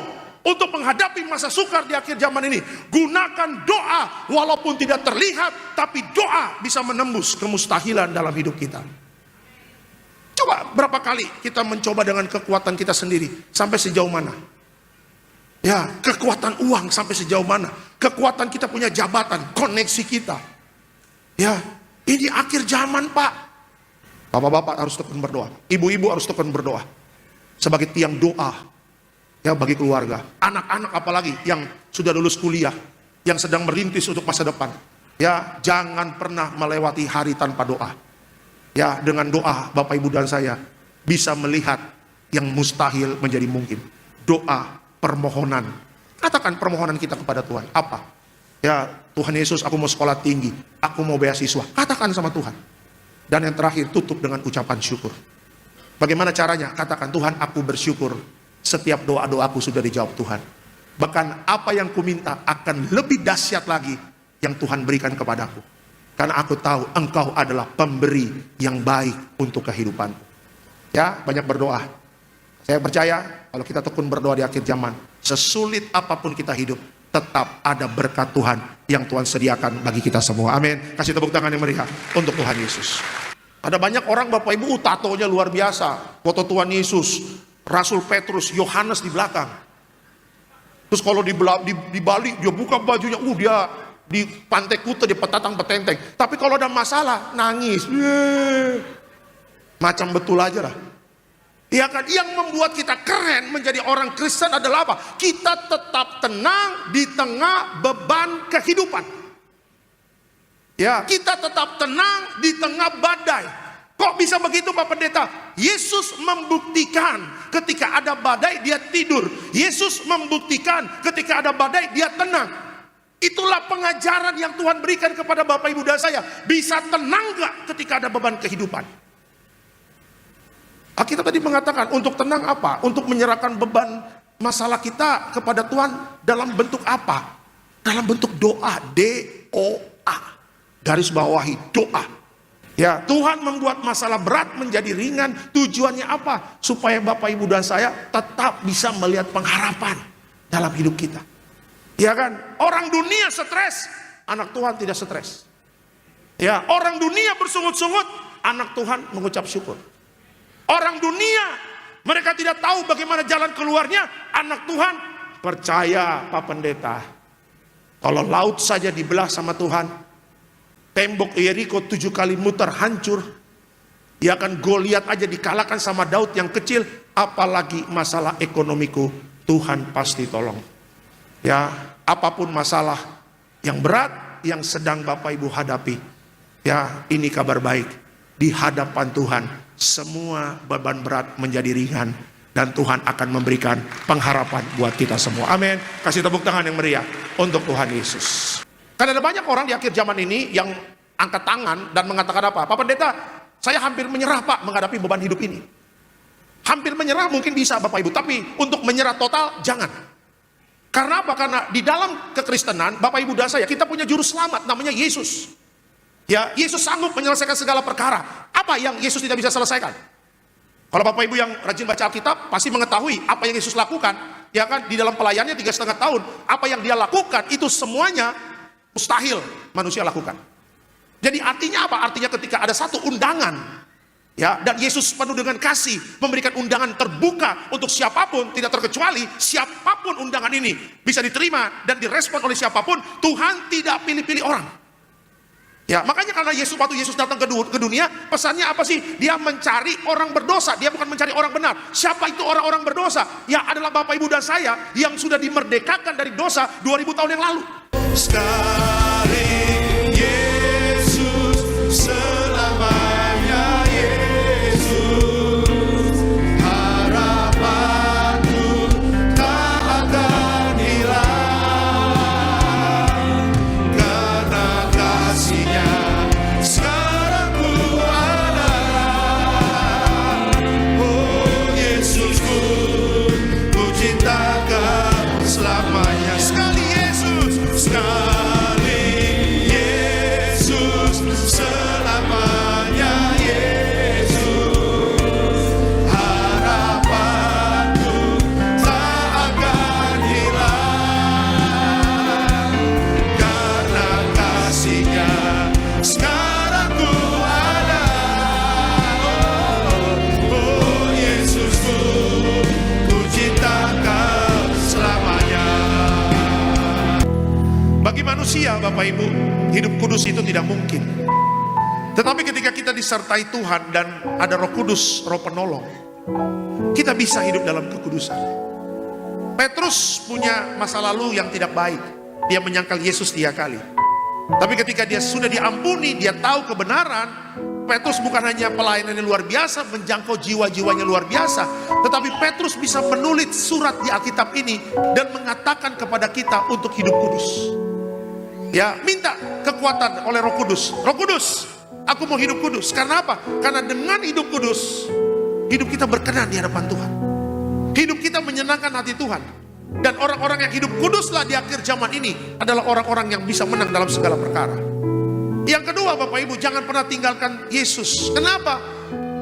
untuk menghadapi masa sukar di akhir zaman ini. Gunakan doa, walaupun tidak terlihat, tapi doa bisa menembus kemustahilan dalam hidup kita. Coba berapa kali kita mencoba dengan kekuatan kita sendiri, sampai sejauh mana? Ya, kekuatan uang sampai sejauh mana? Kekuatan kita punya jabatan, koneksi kita. Ya, ini akhir zaman Pak. Bapak-bapak harus tekun berdoa, ibu-ibu harus tekun berdoa sebagai tiang doa, ya, bagi keluarga. Anak-anak apalagi yang sudah lulus kuliah, yang sedang merintis untuk masa depan. Ya, jangan pernah melewati hari tanpa doa. Ya, dengan doa Bapak Ibu dan saya bisa melihat yang mustahil menjadi mungkin. Doa, permohonan. Katakan permohonan kita kepada Tuhan. Apa? Ya, Tuhan Yesus, aku mau sekolah tinggi, aku mau beasiswa. Katakan sama Tuhan. Dan yang terakhir, tutup dengan ucapan syukur. Bagaimana caranya? Katakan, Tuhan, aku bersyukur setiap doa-doaku sudah dijawab Tuhan. Bahkan apa yang kuminta akan lebih dahsyat lagi yang Tuhan berikan kepadaku. Karena aku tahu Engkau adalah pemberi yang baik untuk kehidupan. Ya, banyak berdoa. Saya percaya kalau kita tekun berdoa di akhir zaman, sesulit apapun kita hidup, tetap ada berkat Tuhan yang Tuhan sediakan bagi kita semua. Amin. Kasih tepuk tangan yang meriah untuk Tuhan Yesus. Ada banyak orang Bapak Ibu tatonya luar biasa. Foto Tuhan Yesus, Rasul Petrus, Yohanes di belakang. Terus kalau di Bali dia buka bajunya, dia di Pantai Kuta, di Petatang Petenteng. Tapi kalau ada masalah, nangis. Macam betul aja lah. Ya kan, yang membuat kita keren menjadi orang Kristen adalah apa? Kita tetap tenang di tengah beban kehidupan. Ya, kita tetap tenang di tengah badai. Kok bisa begitu Pak Pendeta? Yesus membuktikan ketika ada badai dia tidur. Yesus membuktikan ketika ada badai dia tenang. Itulah pengajaran yang Tuhan berikan kepada Bapak Ibu dan saya. Bisa tenang gak ketika ada beban kehidupan? Kita tadi mengatakan untuk tenang apa? Untuk menyerahkan beban masalah kita kepada Tuhan dalam bentuk apa? Dalam bentuk doa. D-O-A. Garis bawahi doa. Ya, Tuhan membuat masalah berat menjadi ringan. Tujuannya apa? Supaya Bapak Ibu dan saya tetap bisa melihat pengharapan dalam hidup kita. Ya kan? Orang dunia stres, anak Tuhan tidak stres. Ya, orang dunia bersungut-sungut, anak Tuhan mengucap syukur. Orang dunia mereka tidak tahu bagaimana jalan keluarnya, anak Tuhan percaya Pak Pendeta. Kalau laut saja dibelah sama Tuhan, tembok Yeriko 7 kali muter hancur, ya kan, Goliat aja dikalahkan sama Daud yang kecil, apalagi masalah ekonomiku, Tuhan pasti tolong. Ya, apapun masalah yang berat yang sedang Bapak Ibu hadapi, ya, ini kabar baik. Di hadapan Tuhan semua beban berat menjadi ringan dan Tuhan akan memberikan pengharapan buat kita semua. Amin. Kasih tepuk tangan yang meriah untuk Tuhan Yesus. Karena ada banyak orang di akhir zaman ini yang angkat tangan dan mengatakan apa? Pak Pendeta, saya hampir menyerah Pak menghadapi beban hidup ini. Hampir menyerah mungkin bisa Bapak Ibu, tapi untuk menyerah total jangan. Karena apa? Karena di dalam kekristenan, Bapak Ibu dan saya, kita punya juru selamat namanya Yesus. Ya, Yesus sanggup menyelesaikan segala perkara. Apa yang Yesus tidak bisa selesaikan? Kalau Bapak Ibu yang rajin baca Alkitab pasti mengetahui apa yang Yesus lakukan. Ya kan, di dalam pelayannya 3,5 tahun, apa yang dia lakukan itu semuanya mustahil manusia lakukan. Jadi artinya apa? Artinya ketika ada satu undangan, ya, dan Yesus penuh dengan kasih, memberikan undangan terbuka untuk siapapun, tidak terkecuali siapapun undangan ini bisa diterima dan direspon oleh siapapun. Tuhan tidak pilih-pilih orang. Ya, makanya karena waktu Yesus datang ke dunia, pesannya apa sih? Dia mencari orang berdosa, dia bukan mencari orang benar. Siapa itu orang-orang berdosa? Ya, adalah Bapak Ibu dan saya yang sudah dimerdekakan dari dosa 2000 tahun yang lalu. Sekali Yesus selamanya. Manusia Bapak Ibu, hidup kudus itu tidak mungkin. Tetapi ketika kita disertai Tuhan dan ada Roh Kudus, Roh penolong, kita bisa hidup dalam kekudusan. Petrus punya masa lalu yang tidak baik. Dia menyangkal Yesus 3 kali. Tapi ketika dia sudah diampuni, dia tahu kebenaran. Petrus bukan hanya pelayanannya luar biasa, menjangkau jiwa-jiwanya luar biasa, tetapi Petrus bisa menulis surat di Alkitab ini dan mengatakan kepada kita untuk hidup kudus. Ya, minta kekuatan oleh Roh Kudus. Roh Kudus, aku mau hidup kudus. Karena apa? Karena dengan hidup kudus, hidup kita berkenan di hadapan Tuhan. Hidup kita menyenangkan hati Tuhan. Dan orang-orang yang hidup kuduslah di akhir zaman ini adalah orang-orang yang bisa menang dalam segala perkara. Yang kedua Bapak Ibu, jangan pernah tinggalkan Yesus. Kenapa?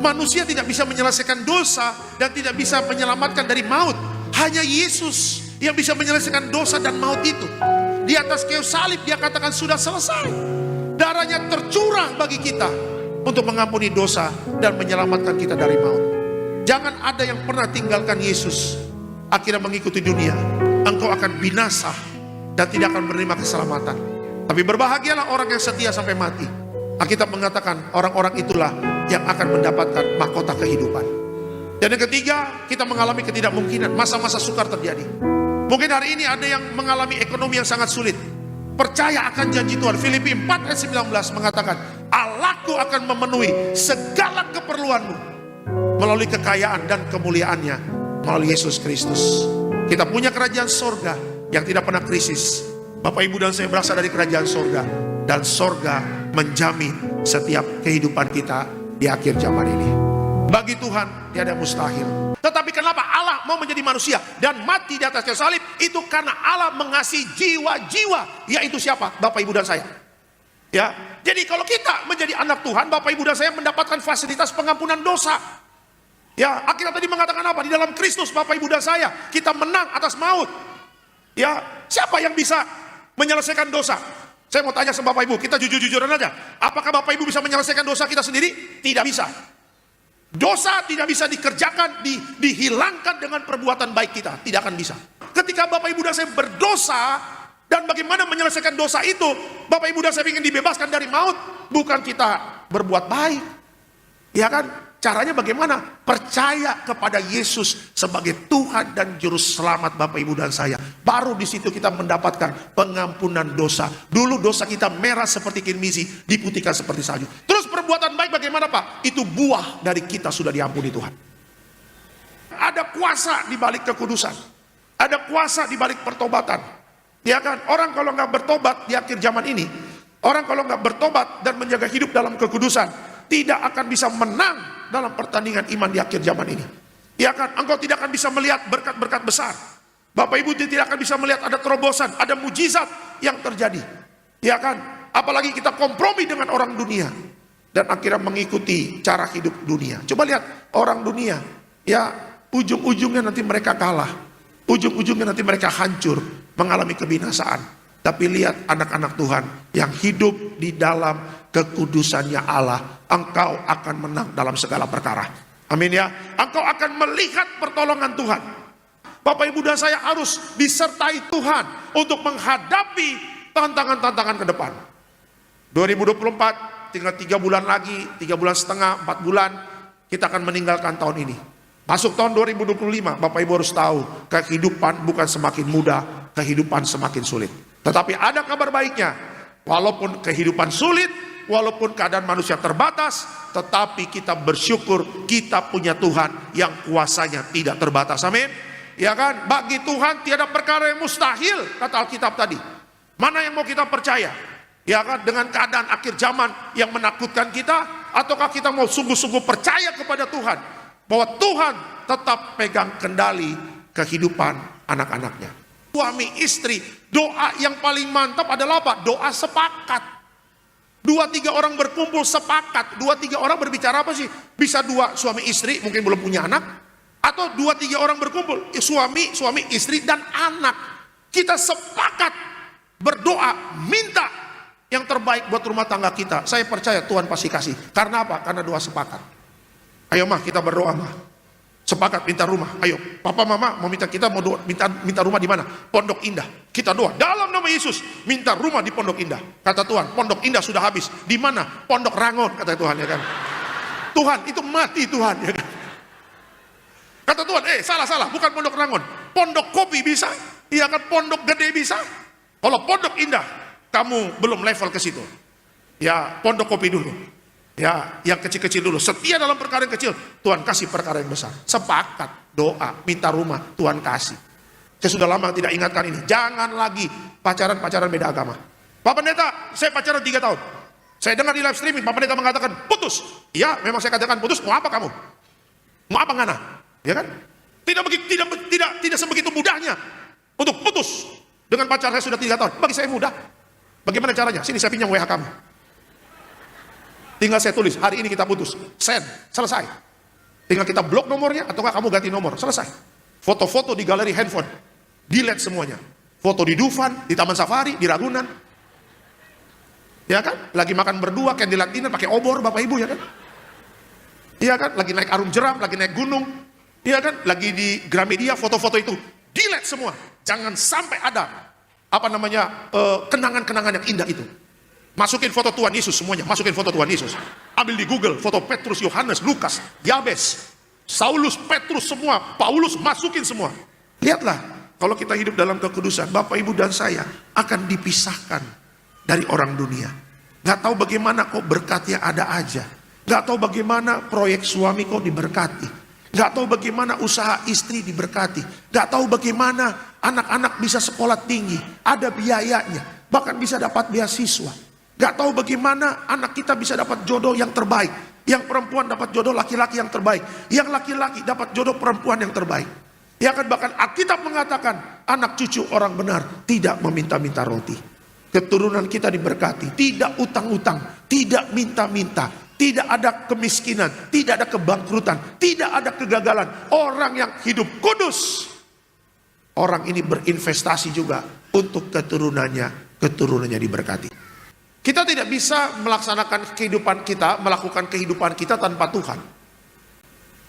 Manusia tidak bisa menyelesaikan dosa dan tidak bisa menyelamatkan dari maut. Hanya Yesus yang bisa menyelesaikan dosa dan maut itu. Di atas kayu salib dia katakan sudah selesai. Darahnya tercurah bagi kita untuk mengampuni dosa dan menyelamatkan kita dari maut. Jangan ada yang pernah tinggalkan Yesus akhirnya mengikuti dunia. Engkau akan binasa dan tidak akan menerima keselamatan. Tapi berbahagialah orang yang setia sampai mati. Alkitab mengatakan orang-orang itulah yang akan mendapatkan mahkota kehidupan. Dan yang ketiga, kita mengalami ketidakmungkinan. Masa-masa sukar terjadi. Mungkin hari ini ada yang mengalami ekonomi yang sangat sulit. Percaya akan janji Tuhan. Filipi 4 ayat 19 mengatakan, Allahku akan memenuhi segala keperluanmu melalui kekayaan dan kemuliaannya melalui Yesus Kristus. Kita punya kerajaan sorga yang tidak pernah krisis. Bapak Ibu dan saya berasal dari kerajaan sorga, dan sorga menjamin setiap kehidupan kita di akhir zaman ini. Bagi Tuhan tiada mustahil. Tetapi kenapa Allah mau menjadi manusia dan mati di atas kayu salib? Itu karena Allah mengasihi jiwa-jiwa. Yaitu siapa? Bapak Ibu dan saya. Ya, jadi kalau kita menjadi anak Tuhan, Bapak Ibu dan saya mendapatkan fasilitas pengampunan dosa. Ya, Alkitab tadi mengatakan apa? Di dalam Kristus Bapak Ibu dan saya, kita menang atas maut. Ya, siapa yang bisa menyelesaikan dosa? Saya mau tanya sama Bapak Ibu, kita jujur-jujuran aja. Apakah Bapak Ibu bisa menyelesaikan dosa kita sendiri? Tidak bisa. Dosa tidak bisa dikerjakan, dihilangkan dengan perbuatan baik kita. Tidak akan bisa. Ketika Bapak Ibu dan saya berdosa, dan bagaimana menyelesaikan dosa itu, Bapak Ibu dan saya ingin dibebaskan dari maut, bukan kita berbuat baik. Ya kan? Caranya bagaimana? Percaya kepada Yesus sebagai Tuhan dan Juru Selamat Bapak Ibu dan saya. Baru di situ kita mendapatkan pengampunan dosa. Dulu dosa kita merah seperti kirmizi, diputihkan seperti salju. Terus perbuatan baik bagaimana Pak? Itu buah dari kita sudah diampuni Tuhan. Ada kuasa di balik kekudusan. Ada kuasa di balik pertobatan. Ya kan? Orang kalau nggak bertobat di akhir zaman ini, orang kalau nggak bertobat dan menjaga hidup dalam kekudusan, tidak akan bisa menang dalam pertandingan iman di akhir zaman ini. Ya kan? Engkau tidak akan bisa melihat berkat-berkat besar. Bapak Ibu tidak akan bisa melihat ada terobosan, ada mujizat yang terjadi. Ya kan? Apalagi kita kompromi dengan orang dunia dan akhirnya mengikuti cara hidup dunia. Coba lihat orang dunia, ya ujung-ujungnya nanti mereka kalah. Ujung-ujungnya nanti mereka hancur, mengalami kebinasaan. Tapi lihat anak-anak Tuhan yang hidup di dalam kekudusannya Allah, engkau akan menang dalam segala perkara. Amin ya. Engkau akan melihat pertolongan Tuhan. Bapak Ibu dan saya harus disertai Tuhan untuk menghadapi tantangan-tantangan ke depan. 2024 tinggal 3 bulan lagi, 3 bulan setengah, 4 bulan kita akan meninggalkan tahun ini. Masuk tahun 2025, Bapak Ibu harus tahu, kehidupan bukan semakin mudah, kehidupan semakin sulit. Tetapi ada kabar baiknya, walaupun kehidupan sulit, walaupun keadaan manusia terbatas, tetapi kita bersyukur kita punya Tuhan yang kuasanya tidak terbatas. Amin. Ya kan? Bagi Tuhan tiada perkara yang mustahil, kata Alkitab tadi. Mana yang mau kita percaya? Ya kan? Dengan keadaan akhir zaman yang menakutkan kita, ataukah kita mau sungguh-sungguh percaya kepada Tuhan bahwa Tuhan tetap pegang kendali kehidupan anak-anaknya. Suami istri, doa yang paling mantap adalah apa? Doa sepakat. 2-3 orang berkumpul sepakat. 2-3 orang berbicara apa sih? Bisa 2 suami istri, mungkin belum punya anak. Atau 2-3 orang berkumpul, suami istri dan anak. Kita sepakat berdoa, minta yang terbaik buat rumah tangga kita. Saya percaya Tuhan pasti kasih. Karena apa? Karena doa sepakat. Ayo mah kita berdoa mah. Sepakat minta rumah. Ayo, papa mama mau kita mau doa, minta rumah di mana? Pondok Indah. Kita doa dalam nama Yesus, minta rumah di Pondok Indah. Kata Tuhan, Pondok Indah sudah habis. Di mana? Pondok Rangon, kata Tuhan, ya kan. Tuhan itu mati Tuhan, ya kan. Kata Tuhan, salah, bukan Pondok Rangon. Pondok Kopi bisa? Iya kan, Pondok Gede bisa? Kalau Pondok Indah, kamu belum level ke situ. Ya, Pondok Kopi dulu. Ya, yang kecil-kecil dulu. Setia dalam perkara yang kecil, Tuhan kasih perkara yang besar. Sepakat, doa, minta rumah, Tuhan kasih. Saya sudah lama tidak ingatkan ini. Jangan lagi pacaran beda agama. Pak Pendeta, saya pacaran 3 tahun. Saya dengar di live streaming, Pak Pendeta mengatakan putus. Iya, memang saya katakan putus. Mau apa kamu? Mau apa ngana? Ya kan? Tidak sebegitu mudahnya untuk putus dengan pacar saya sudah 3 tahun. Bagi saya mudah. Bagaimana caranya? Sini saya pinjam WH kamu. Tinggal saya tulis, hari ini kita putus, send, selesai. Tinggal kita blok nomornya, atau kamu ganti nomor, selesai. Foto-foto di galeri handphone, delete semuanya. Foto di Dufan, di Taman Safari, di Ragunan. Ya kan? Lagi makan berdua, candlelight dinner, pakai obor, Bapak Ibu, ya kan? Iya kan? Lagi naik arum jeram, lagi naik gunung. Iya kan? Lagi di Gramedia, foto-foto itu, delete semua. Jangan sampai ada, kenangan-kenangan yang indah itu. Masukin foto Tuhan Yesus semuanya, masukin foto Tuhan Yesus. Ambil di Google foto Petrus, Yohanes, Lukas, Yabes, Saulus, Petrus semua, Paulus, masukin semua. Lihatlah, kalau kita hidup dalam kekudusan, Bapak Ibu dan saya akan dipisahkan dari orang dunia. Gak tahu bagaimana kok berkatnya ada aja. Gak tahu bagaimana proyek suami kok diberkati. Gak tahu bagaimana usaha istri diberkati. Gak tahu bagaimana anak-anak bisa sekolah tinggi, ada biayanya, bahkan bisa dapat beasiswa. Gak tahu bagaimana anak kita bisa dapat jodoh yang terbaik. Yang perempuan dapat jodoh laki-laki yang terbaik. Yang laki-laki dapat jodoh perempuan yang terbaik. Ya kan, bahkan Alkitab mengatakan anak cucu orang benar tidak meminta-minta roti. Keturunan kita diberkati, tidak utang-utang, tidak minta-minta, tidak ada kemiskinan, tidak ada kebangkrutan, tidak ada kegagalan. Orang yang hidup kudus, orang ini berinvestasi juga untuk keturunannya diberkati. Kita tidak bisa melaksanakan kehidupan kita, melakukan kehidupan kita tanpa Tuhan.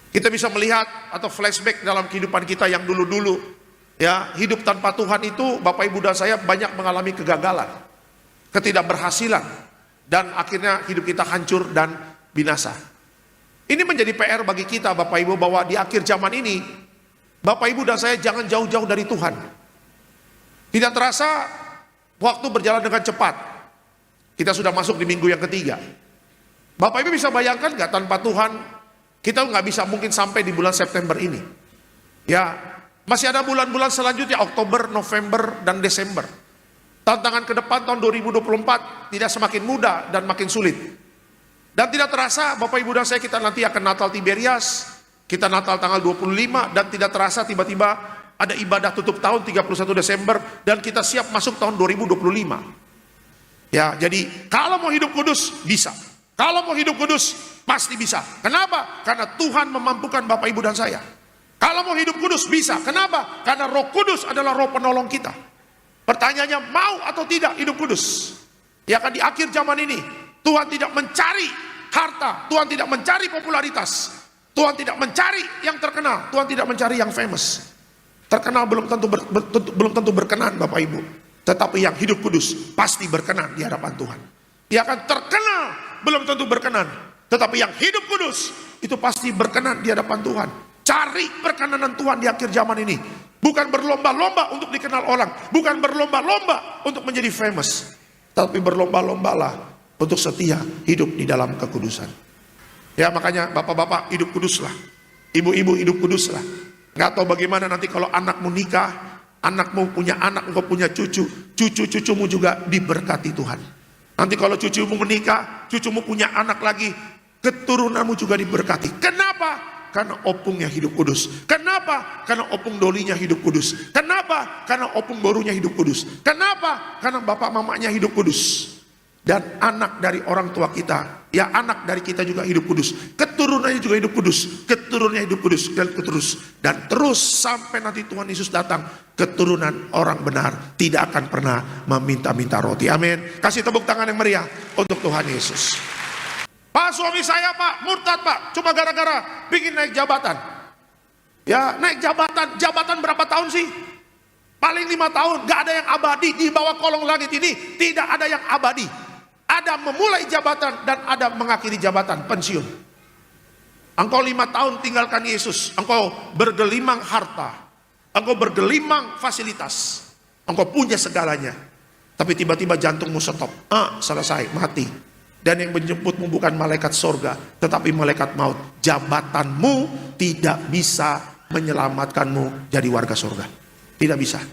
Kita bisa melihat atau flashback dalam kehidupan kita yang dulu-dulu, ya, hidup tanpa Tuhan itu Bapak Ibu dan saya banyak mengalami kegagalan, ketidakberhasilan, dan akhirnya hidup kita hancur dan binasa. Ini menjadi PR bagi kita Bapak Ibu, bahwa di akhir zaman ini Bapak Ibu dan saya jangan jauh-jauh dari Tuhan. Tidak terasa waktu berjalan dengan cepat. Kita sudah masuk di minggu yang ketiga. Bapak Ibu bisa bayangkan gak, tanpa Tuhan kita nggak bisa mungkin sampai di bulan September ini. Ya, masih ada bulan-bulan selanjutnya, Oktober, November, dan Desember. Tantangan ke depan tahun 2024 tidak semakin mudah dan makin sulit. Dan tidak terasa Bapak Ibu dan saya, kita nanti akan Natal Tiberias, kita Natal tanggal 25, dan tidak terasa tiba-tiba ada ibadah tutup tahun 31 Desember, dan kita siap masuk tahun 2025. Ya, jadi kalau mau hidup kudus, bisa. Kalau mau hidup kudus, pasti bisa. Kenapa? Karena Tuhan memampukan Bapak Ibu dan saya. Kalau mau hidup kudus, bisa. Kenapa? Karena Roh Kudus adalah Roh penolong kita. Pertanyaannya, mau atau tidak hidup kudus? Ya kan, di akhir zaman ini Tuhan tidak mencari harta, Tuhan tidak mencari popularitas, Tuhan tidak mencari yang terkenal, Tuhan tidak mencari yang famous. Terkenal belum tentu berkenan Bapak Ibu, tetapi yang hidup kudus pasti berkenan di hadapan Tuhan. Dia akan terkenal belum tentu berkenan, tetapi yang hidup kudus itu pasti berkenan di hadapan Tuhan. Cari perkenanan Tuhan di akhir zaman ini. Bukan berlomba-lomba untuk dikenal orang, bukan berlomba-lomba untuk menjadi famous, tapi berlomba-lombalah untuk setia hidup di dalam kekudusan. Ya, makanya bapak-bapak hidup kuduslah, ibu-ibu hidup kuduslah. Nggak tahu bagaimana nanti kalau anakmu nikah, anakmu punya anak, engkau punya cucu, cucu-cucumu juga diberkati Tuhan. Nanti kalau cucumu menikah, cucumu punya anak lagi, keturunanmu juga diberkati. Kenapa? Karena opungnya hidup kudus. Kenapa? Karena opung dolinya hidup kudus. Kenapa? Karena opung borunya hidup kudus. Kenapa? Karena bapak mamanya hidup kudus. Dan anak dari orang tua kita, ya anak dari kita juga hidup kudus. Keturunannya juga hidup kudus. Keturunannya hidup kudus dan terus. Dan terus sampai nanti Tuhan Yesus datang, keturunan orang benar tidak akan pernah meminta-minta roti. Amin. Kasih tepuk tangan yang meriah untuk Tuhan Yesus. Pak, suami saya Pak murtad Pak, cuma gara-gara bikin naik jabatan. Ya, naik jabatan berapa tahun sih? Paling 5 tahun, gak ada yang abadi. Di bawah kolong langit ini tidak ada yang abadi. Ada memulai jabatan dan ada mengakhiri jabatan, pensiun. Engkau 5 tahun tinggalkan Yesus, engkau bergelimang harta, engkau bergelimang fasilitas, engkau punya segalanya, tapi tiba-tiba jantungmu stop, selesai, mati. Dan yang menjemputmu bukan malaikat sorga, tetapi malaikat maut. Jabatanmu tidak bisa menyelamatkanmu jadi warga sorga. Tidak bisa.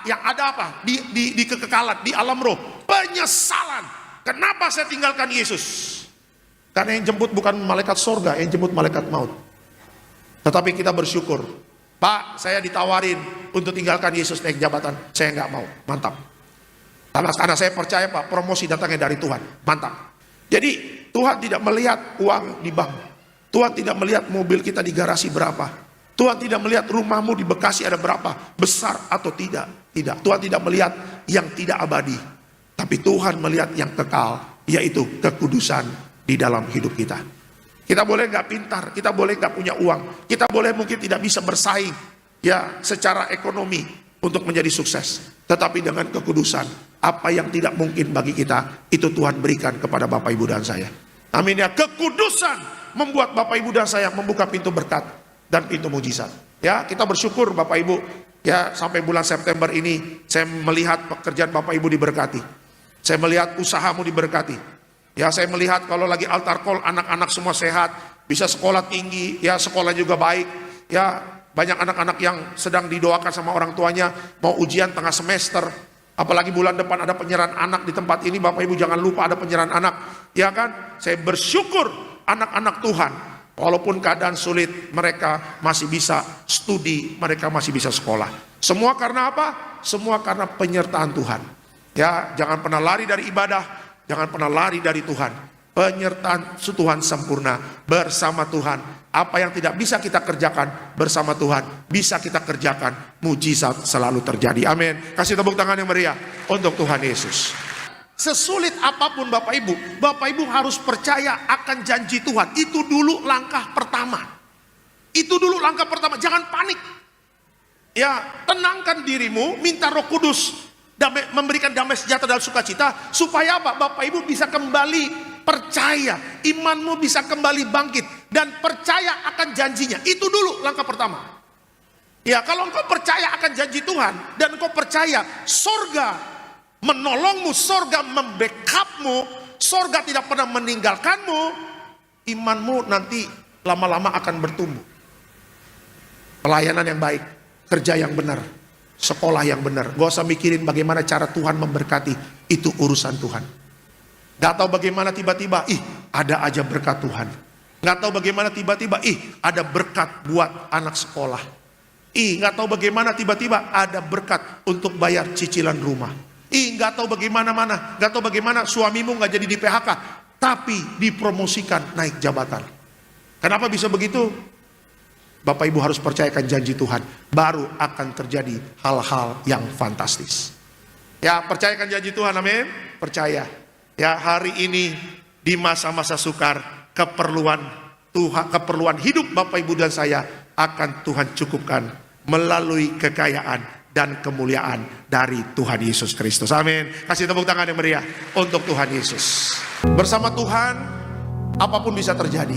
Yang ada apa? Di kekekalan, di alam roh. Penyesalan. Kenapa saya tinggalkan Yesus? Karena yang jemput bukan malaikat sorga, yang jemput malaikat maut. Tetapi kita bersyukur. Pak, saya ditawarin untuk tinggalkan Yesus naik jabatan. Saya nggak mau. Mantap. Karena saya percaya Pak, promosi datangnya dari Tuhan. Mantap. Jadi Tuhan tidak melihat uang di bank. Tuhan tidak melihat mobil kita di garasi berapa. Tuhan tidak melihat rumahmu di Bekasi ada berapa, besar atau tidak. Tidak. Tuhan tidak melihat yang tidak abadi. Tapi Tuhan melihat yang kekal, yaitu kekudusan di dalam hidup kita. Kita boleh nggak pintar, kita boleh nggak punya uang, kita boleh mungkin tidak bisa bersaing ya secara ekonomi untuk menjadi sukses. Tetapi dengan kekudusan, apa yang tidak mungkin bagi kita, itu Tuhan berikan kepada Bapak Ibu dan saya. Amin ya. Kekudusan membuat Bapak Ibu dan saya membuka pintu berkat dan pintu mujizat. Ya, kita bersyukur Bapak Ibu, Ya, sampai bulan September ini saya melihat pekerjaan Bapak Ibu diberkati. Saya melihat usahamu diberkati. Ya, saya melihat kalau lagi altar call anak-anak semua sehat, bisa sekolah tinggi, ya sekolah juga baik. Ya, banyak anak-anak yang sedang didoakan sama orang tuanya mau ujian tengah semester. Apalagi bulan depan ada penyerahan anak di tempat ini, Bapak Ibu jangan lupa ada penyerahan anak. Ya kan? Saya bersyukur anak-anak Tuhan, walaupun keadaan sulit, mereka masih bisa studi, mereka masih bisa sekolah. Semua karena apa? Semua karena penyertaan Tuhan. Ya, jangan pernah lari dari ibadah, jangan pernah lari dari Tuhan. Penyertaan Tuhan sempurna bersama Tuhan. Apa yang tidak bisa kita kerjakan bersama Tuhan, bisa kita kerjakan. Mujizat selalu terjadi. Amin. Kasih tepuk tangan yang meriah untuk Tuhan Yesus. Sesulit apapun Bapak Ibu harus percaya akan janji Tuhan. Itu dulu langkah pertama. Itu dulu langkah pertama. Jangan panik. Ya, tenangkan dirimu, minta Roh Kudus memberikan damai sejahtera dan sukacita, supaya apa? Bapak Ibu bisa kembali percaya, imanmu bisa kembali bangkit dan percaya akan janjinya. Itu dulu langkah pertama. Ya, kalau engkau percaya akan janji Tuhan dan engkau percaya sorga menolongmu, sorga membackupmu, sorga tidak pernah meninggalkanmu, imanmu nanti lama-lama akan bertumbuh. Pelayanan yang baik, kerja yang benar, sekolah yang benar. Gak usah mikirin bagaimana cara Tuhan memberkati, itu urusan Tuhan. Gak tahu bagaimana tiba-tiba, ada aja berkat Tuhan. Gak tahu bagaimana tiba-tiba, ada berkat buat anak sekolah. Gak tahu bagaimana tiba-tiba ada berkat untuk bayar cicilan rumah. Gak tahu bagaimana gak tahu bagaimana suamimu gak jadi di PHK, tapi dipromosikan naik jabatan. Kenapa bisa begitu? Bapak Ibu harus percayakan janji Tuhan, baru akan terjadi hal-hal yang fantastis. Ya, percayakan janji Tuhan, amin. Percaya. Ya, hari ini di masa-masa sukar, keperluan Tuhan, keperluan hidup Bapak Ibu dan saya akan Tuhan cukupkan melalui kekayaan dan kemuliaan dari Tuhan Yesus Kristus. Amin. Kasih tepuk tangan yang meriah untuk Tuhan Yesus. Bersama Tuhan apapun bisa terjadi.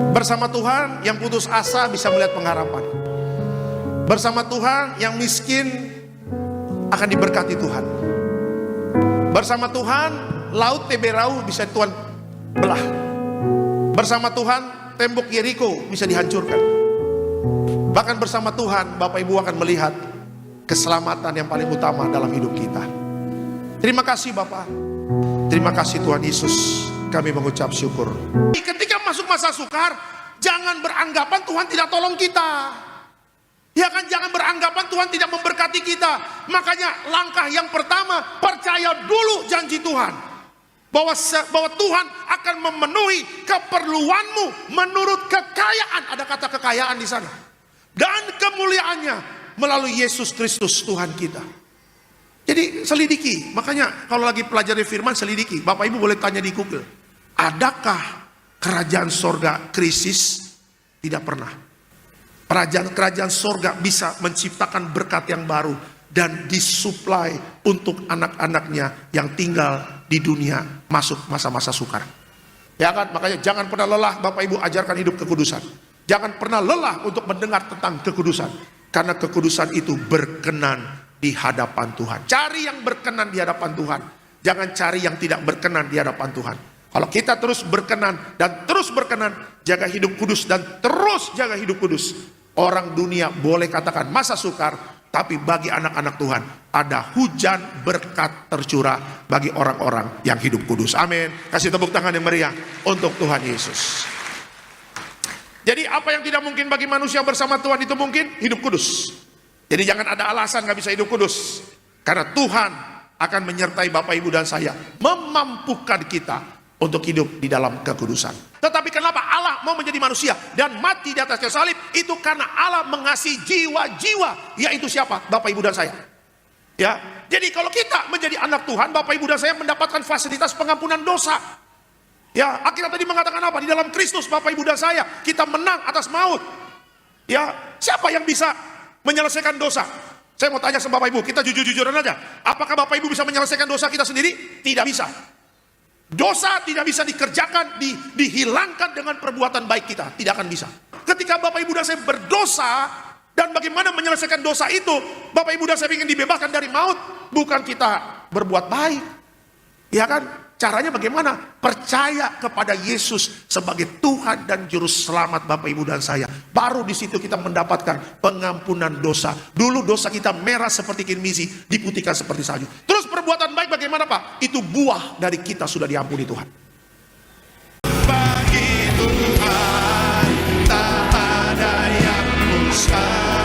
Bersama Tuhan yang putus asa bisa melihat pengharapan. Bersama Tuhan yang miskin akan diberkati Tuhan. Bersama Tuhan laut Teberau bisa Tuhan belah. Bersama Tuhan tembok Yeriko bisa dihancurkan. Bahkan bersama Tuhan Bapak Ibu akan melihat keselamatan yang paling utama dalam hidup kita. Terima kasih Bapak. Terima kasih Tuhan Yesus. Kami mengucap syukur. Ketika masuk masa sukar, jangan beranggapan Tuhan tidak tolong kita. Ya kan, jangan beranggapan Tuhan tidak memberkati kita. Makanya langkah yang pertama, percaya dulu janji Tuhan. Bahwa Tuhan akan memenuhi keperluanmu menurut kekayaan. Ada kata kekayaan di sana. Dan kemuliaannya melalui Yesus Kristus Tuhan kita. Jadi selidiki. Makanya kalau lagi pelajari firman, selidiki. Bapak Ibu boleh tanya di Google. Adakah kerajaan sorga krisis? Tidak pernah. Kerajaan sorga bisa menciptakan berkat yang baru dan disuplai untuk anak-anaknya yang tinggal di dunia masuk masa-masa sukar. Ya kan, makanya jangan pernah lelah Bapak Ibu ajarkan hidup kekudusan. Jangan pernah lelah untuk mendengar tentang kekudusan, karena kekudusan itu berkenan di hadapan Tuhan. Cari yang berkenan di hadapan Tuhan, jangan cari yang tidak berkenan di hadapan Tuhan. Kalau kita terus berkenan dan terus berkenan, jaga hidup kudus dan terus jaga hidup kudus, orang dunia boleh katakan masa sukar, tapi bagi anak-anak Tuhan ada hujan berkat tercurah bagi orang-orang yang hidup kudus. Amin. Kasih tepuk tangan yang meriah untuk Tuhan Yesus. Jadi apa yang tidak mungkin bagi manusia bersama Tuhan itu mungkin? Hidup kudus. Jadi jangan ada alasan gak bisa hidup kudus, karena Tuhan akan menyertai Bapak Ibu dan saya, memampukan kita untuk hidup di dalam kekudusan. Tetapi kenapa Allah mau menjadi manusia dan mati di atas kayu salib? Itu karena Allah mengasihi jiwa-jiwa, yaitu siapa? Bapak Ibu dan saya. Ya, jadi kalau kita menjadi anak Tuhan, Bapak Ibu dan saya mendapatkan fasilitas pengampunan dosa. Ya, akhirnya tadi mengatakan apa? Di dalam Kristus Bapak Ibu dan saya, kita menang atas maut. Ya, siapa yang bisa menyelesaikan dosa? Saya mau tanya sama Bapak Ibu, kita jujur-jujuran aja. Apakah Bapak Ibu bisa menyelesaikan dosa kita sendiri? Tidak bisa. Dosa tidak bisa dikerjakan, dihilangkan dengan perbuatan baik kita. Tidak akan bisa. Ketika Bapak Ibu dan saya berdosa Dan bagaimana menyelesaikan dosa itu? Bapak Ibu dan saya ingin dibebaskan dari maut. Bukan kita berbuat baik. Ya kan? Caranya bagaimana? Percaya kepada Yesus sebagai Tuhan dan Juru Selamat Bapak Ibu dan saya. Baru di situ kita mendapatkan pengampunan dosa. Dulu dosa kita merah seperti kirmisi, diputihkan seperti salju. Terus perbuatan baik bagaimana Pak? Itu buah dari kita sudah diampuni Tuhan. Bagi Tuhan tak ada yang mustahil.